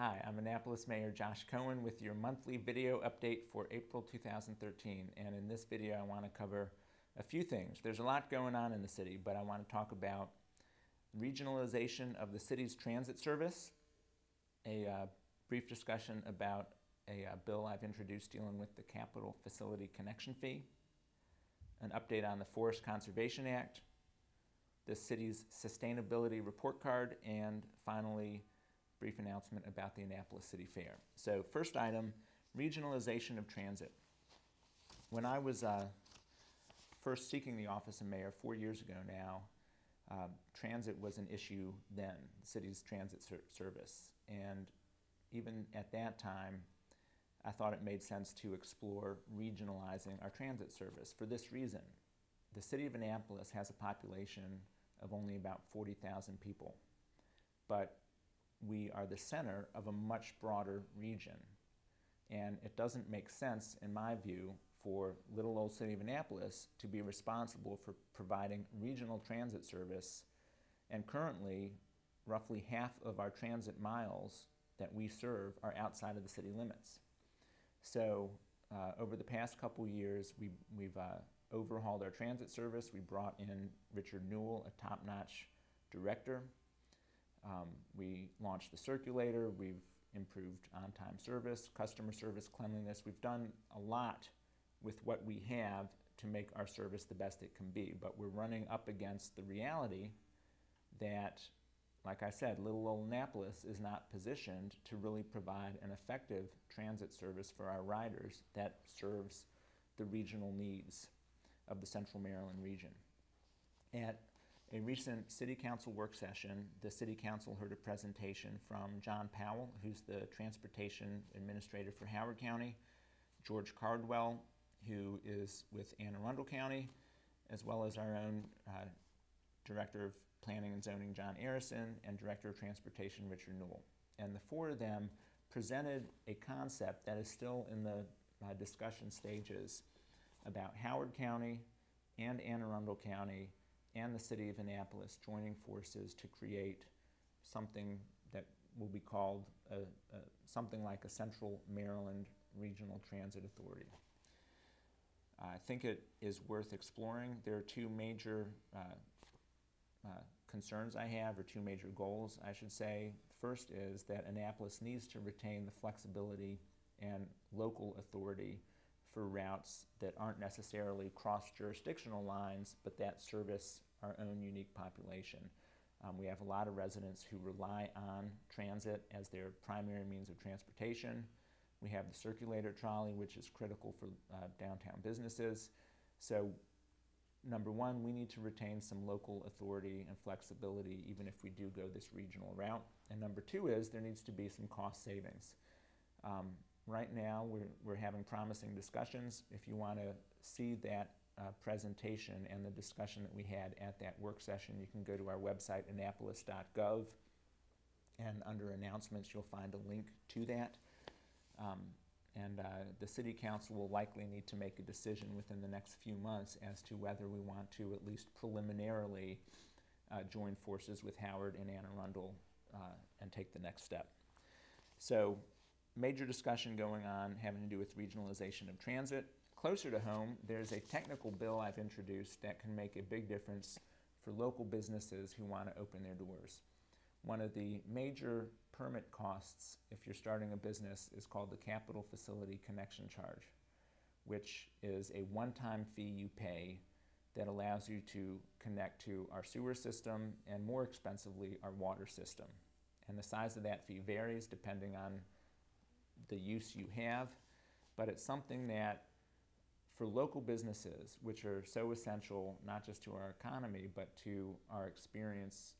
Hi, I'm Annapolis Mayor Josh Cohen with your monthly video update for April 2013. And in this video, I want to cover a few things. There's a lot going on in the city, but I want to talk about regionalization of the city's transit service, a brief discussion about a bill I've introduced dealing with the capital facility connection fee, an update on the Forest Conservation Act, the city's sustainability report card, and finally, brief announcement about the Annapolis City Fair. So first item, regionalization of transit. When I was first seeking the office of mayor 4 years ago now, transit was an issue then, the city's transit service. And even at that time, I thought it made sense to explore regionalizing our transit service for this reason. The city of Annapolis has a population of only about 40,000 people, but we are the center of a much broader region. And it doesn't make sense, in my view, for little old city of Annapolis to be responsible for providing regional transit service. And currently, roughly half of our transit miles that we serve are outside of the city limits. So over the past couple years, we've overhauled our transit service. We brought in Richard Newell, a top-notch director. We launched the circulator. We've improved on-time service, customer service, cleanliness. We've done a lot with what we have to make our service the best it can be. But we're running up against the reality that, like I said, little old Annapolis is not positioned to really provide an effective transit service for our riders that serves the regional needs of the Central Maryland region. At a recent City Council work session, the City Council heard a presentation from John Powell, who's the Transportation Administrator for Howard County, George Cardwell, who is with Anne Arundel County, as well as our own Director of Planning and Zoning, John Arison, and Director of Transportation, Richard Newell. And the four of them presented a concept that is still in the discussion stages about Howard County and Anne Arundel County and the city of Annapolis joining forces to create something that will be called something like a Central Maryland Regional Transit Authority. I think it is worth exploring. There are two major concerns I have, or two major goals, I should say. First is that Annapolis needs to retain the flexibility and local authority for routes that aren't necessarily cross-jurisdictional lines, but that service our own unique population. We have a lot of residents who rely on transit as their primary means of transportation. We have the circulator trolley, which is critical for downtown businesses. So, number one, we need to retain some local authority and flexibility even if we do go this regional route. And number two is there needs to be some cost savings. Right now, we're having promising discussions. If you want to see that presentation and the discussion that we had at that work session, you can go to our website, annapolis.gov, and under announcements, you'll find a link to that. The City Council will likely need to make a decision within the next few months as to whether we want to at least preliminarily join forces with Howard and Anne Arundel and take the next step. So, major discussion going on having to do with regionalization of transit. Closer to home, there's a technical bill I've introduced that can make a big difference for local businesses who want to open their doors. One of the major permit costs if you're starting a business is called the Capital Facility Connection Charge, which is a one-time fee you pay that allows you to connect to our sewer system and, more expensively, our water system. And the size of that fee varies depending on the use you have, but it's something that for local businesses, which are so essential not just to our economy but to our experience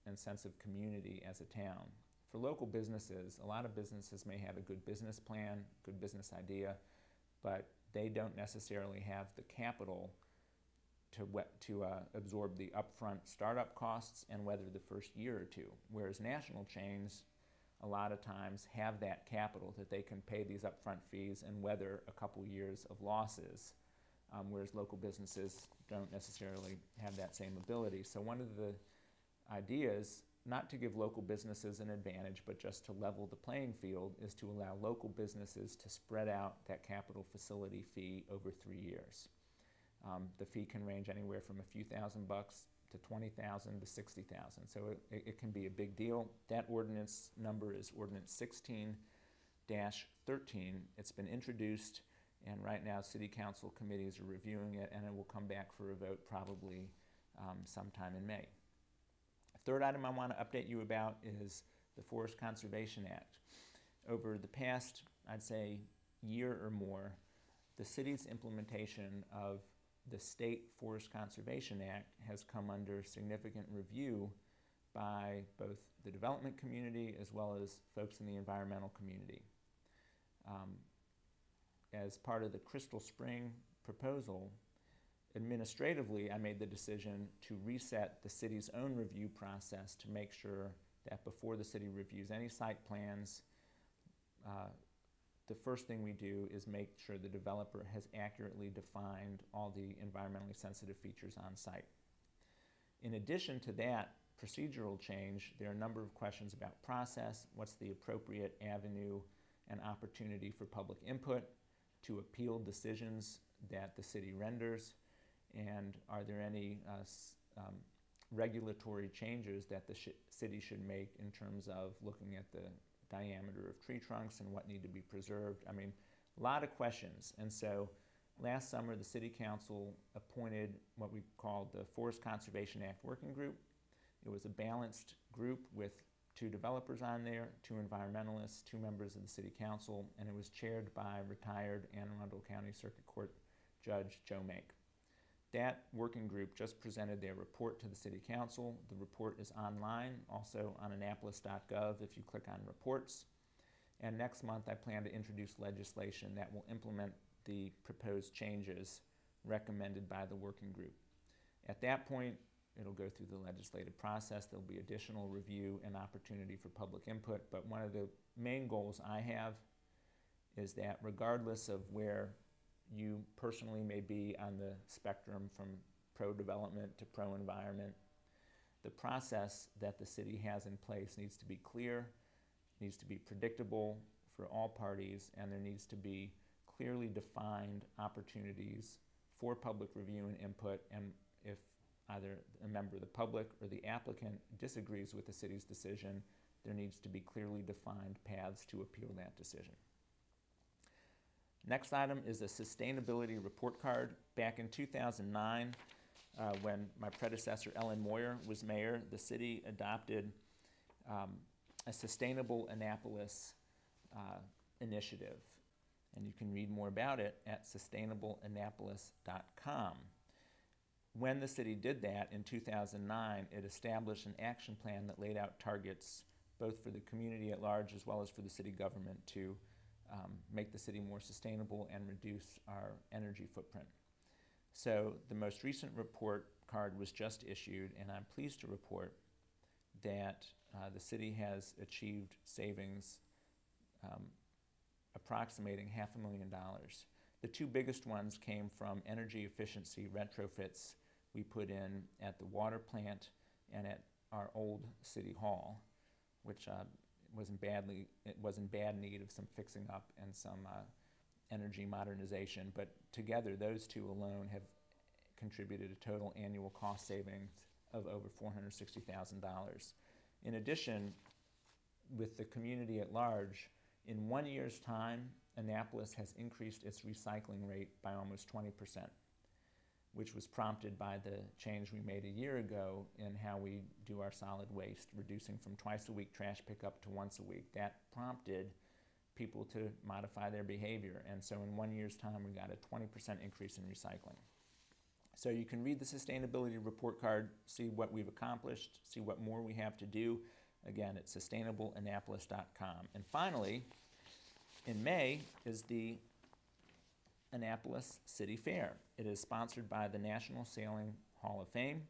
and sense of community as a town. For local businesses, a lot of businesses may have a good business plan, good business idea, but they don't necessarily have the capital to absorb the upfront startup costs and weather the first year or two, whereas national chains a lot of times have that capital that they can pay these upfront fees and weather a couple years of losses, whereas local businesses don't necessarily have that same ability. So one of the ideas not to give local businesses an advantage, but just to level the playing field, is to allow local businesses to spread out that capital facility fee over 3 years. The fee can range anywhere from a few $1,000s to $20,000 to $60,000, so it can be a big deal. That ordinance number is Ordinance 16-13. It's been introduced, and right now City Council committees are reviewing it, and it will come back for a vote probably sometime in May. Third item I want to update you about is the Forest Conservation Act. Over the past, I'd say, year or more, the city's implementation of the State Forest Conservation Act has come under significant review by both the development community as well as folks in the environmental community. As part of the Crystal Spring proposal, administratively, I made the decision to reset the city's own review process to make sure that before the city reviews any site plans, the first thing we do is make sure the developer has accurately defined all the environmentally sensitive features on site. In addition to that procedural change, there are a number of questions about process, what's the appropriate avenue and opportunity for public input, to appeal decisions that the city renders, and are there any regulatory changes that the city should make in terms of looking at the diameter of tree trunks and what need to be preserved. I mean, a lot of questions. And so last summer, the City Council appointed what we called the Forest Conservation Act Working Group. It was a balanced group with 2 developers on there, 2 environmentalists, 2 members of the City Council, and it was chaired by retired Anne Arundel County Circuit Court Judge Joe Make. That working group just presented their report to the City Council. The report is online, also on Annapolis.gov if you click on reports. And next month I plan to introduce legislation that will implement the proposed changes recommended by the working group. At that point, it'll go through the legislative process. There'll be additional review and opportunity for public input. But one of the main goals I have is that regardless of where you personally may be on the spectrum from pro-development to pro-environment, the process that the city has in place needs to be clear, needs to be predictable for all parties, and there needs to be clearly defined opportunities for public review and input. And if either a member of the public or the applicant disagrees with the city's decision, there needs to be clearly defined paths to appeal that decision. Next item is a sustainability report card. Back in 2009, when my predecessor Ellen Moyer was mayor, the city adopted a Sustainable Annapolis initiative. And you can read more about it at sustainableannapolis.com. When the city did that in 2009, it established an action plan that laid out targets both for the community at large as well as for the city government to make the city more sustainable and reduce our energy footprint. So the most recent report card was just issued, and I'm pleased to report that the city has achieved savings approximating $500,000. The 2 biggest ones came from energy efficiency retrofits we put in at the water plant and at our old city hall, which was in bad need of some fixing up and some energy modernization. But together, those 2 alone have contributed a total annual cost savings of over $460,000. In addition, with the community at large, in 1 year's time, Annapolis has increased its recycling rate by almost 20%, which was prompted by the change we made a year ago in how we do our solid waste, reducing from twice-a-week trash pickup to once a week. That prompted people to modify their behavior, and so in 1 year's time, we got a 20% increase in recycling. So you can read the sustainability report card, see what we've accomplished, see what more we have to do. Again, it's sustainableannapolis.com. And finally, in May is the Annapolis City Fair. It is sponsored by the National Sailing Hall of Fame.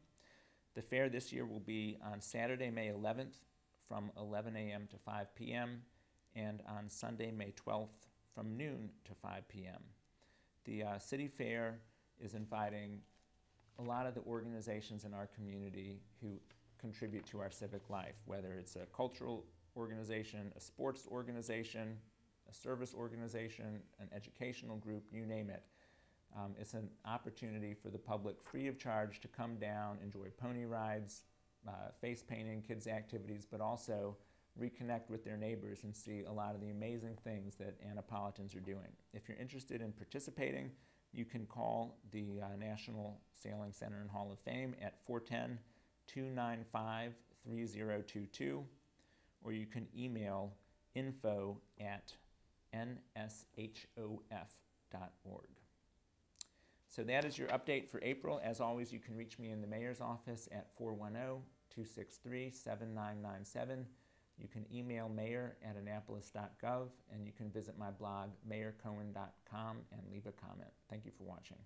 The fair this year will be on Saturday, May 11th from 11 a.m. to 5 p.m. and on Sunday, May 12th from noon to 5 p.m. The City Fair is inviting a lot of the organizations in our community who contribute to our civic life, whether it's a cultural organization, a sports organization, a service organization, an educational group, you name it. It's an opportunity for the public free of charge to come down, enjoy pony rides, face painting, kids' activities, but also reconnect with their neighbors and see a lot of the amazing things that Annapolitans are doing. If you're interested in participating, you can call the National Sailing Center and Hall of Fame at 410-295-3022, or you can email info@nshof.org. So that is your update for April. As always, you can reach me in the mayor's office at 410-263-7997. You can email mayor@annapolis.gov, and you can visit my blog, mayorcohen.com, and leave a comment. Thank you for watching.